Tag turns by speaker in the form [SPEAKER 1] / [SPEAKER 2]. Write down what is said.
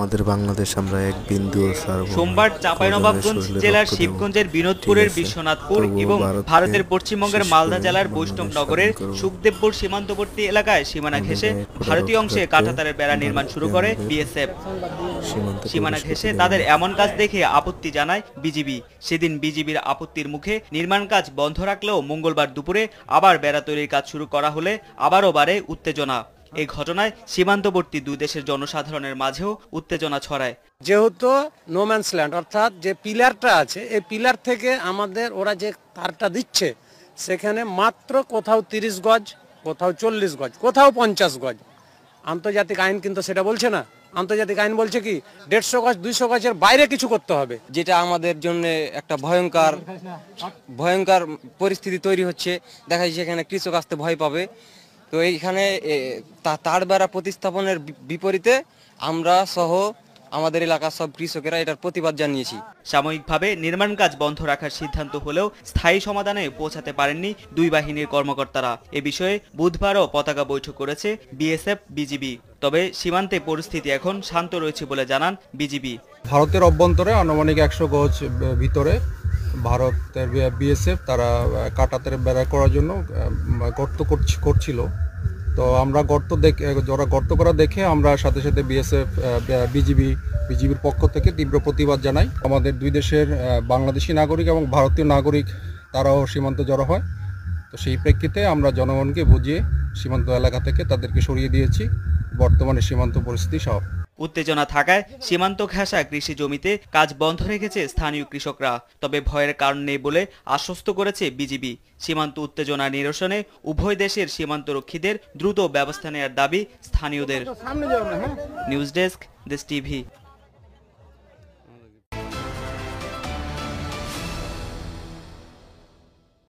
[SPEAKER 1] আমাদের বাংলাদেশ আমরা এক বিন্দু ছাড়ব না।
[SPEAKER 2] সোমবার চাঁপাইনবাবগঞ্জ জেলার শিবগঞ্জের বিনোদপুরের বিশ্বনাথপুর এবং ভারতের পশ্চিমবঙ্গের মালদা জেলার বৈষ্ণবনগরের সুখদেবপুর সীমান্তবর্তী এলাকায় সীমানা ঘেঁষে ভারতীয় অংশে কাঁটাতারের বেড়া নির্মাণ শুরু করে বিএসএফ। সীমানা ঘেঁষে তাদের এমন কাজ দেখে আপত্তি জানায় বিজিবি। সেদিন বিজিবির আপত্তির মুখে নির্মাণ কাজ বন্ধ রাখলেও মঙ্গলবার দুপুরে আবার বেড়া তৈরির কাজ শুরু করা হলে আবারও বাড়ে উত্তেজনা। এই ঘটনায় সীমান্তবর্তী দুই দেশের জনসাধারণের মাঝেও উত্তেজনা ছড়ায়।
[SPEAKER 3] যেহেতু নোম্যান্স ল্যান্ড অর্থাৎ যে পিলারটা আছে এই পিলার থেকে আমাদের ওরা যে তারটা দিচ্ছে সেখানে মাত্র কোথাও 30 গজ, কোথাও 40 গজ, কোথাও 50 গজ। আন্তর্জাতিক আইন কিন্তু সেটা বলছে না। আন্তর্জাতিক আইন বলছে কি 150 গজ 200 গজের বাইরে কিছু করতে হবে,
[SPEAKER 4] যেটা আমাদের জন্য একটা ভয়ঙ্কর পরিস্থিতি তৈরি হচ্ছে। দেখা যাচ্ছে এখানে কৃষক আসতে ভয় পাবে। তো এইখানে তার বেড়া প্রতিস্থাপনের বিপরীতে আমরা সহ আমাদের এলাকার সব কৃষকেরা এটার প্রতিবাদ জানিয়েছি।
[SPEAKER 2] সাময়িকভাবে নির্মাণ কাজ বন্ধ রাখার সিদ্ধান্ত হলেও স্থায়ী সমাধানে পৌঁছাতে পারেননি দুই বাহিনীর কর্মকর্তারা। এ বিষয়ে বুধবারও পতাকা বৈঠক করেছে বিএসএফ বিজিবি। তবে সীমান্তে পরিস্থিতি এখন শান্ত রয়েছে বলে জানান বিজিবি।
[SPEAKER 5] ভারতের অভ্যন্তরে আনুমানিক 100 গজ ভিতরে ভারতের বিএসএফ তারা কাঁটাতারের বেড়া করার জন্য গর্ত করছিল। তো আমরা গর্ত করা দেখে আমরা সাথে সাথে বিএসএফ বিজিবির পক্ষ থেকে তীব্র প্রতিবাদ জানাই। আমাদের দুই দেশের বাংলাদেশি নাগরিক এবং ভারতীয় নাগরিক তারাও সীমান্ত জড়ো হয়। তো সেই প্রেক্ষিতে আমরা জনগণকে বুঝিয়ে সীমান্ত এলাকা থেকে তাদেরকে সরিয়ে দিয়েছি। বর্তমানে সীমান্ত পরিস্থিতি স্বাভাবিক।
[SPEAKER 2] উত্তেজনা থাকায় সীমান্ত ঘেঁষা কৃষি জমিতে কাজ বন্ধ রেখেছে স্থানীয় কৃষকরা। তবে ভয়ের কারণ নেই বলে আশ্বস্ত করেছে বিজিবি। সীমান্ত উত্তেজনা নিরসনে উভয় দেশের সীমান্তরক্ষীদের দ্রুত ব্যবস্থা নেওয়ার দাবি স্থানীয়দের। নিউজ ডেস্ক, দেশ টিভি।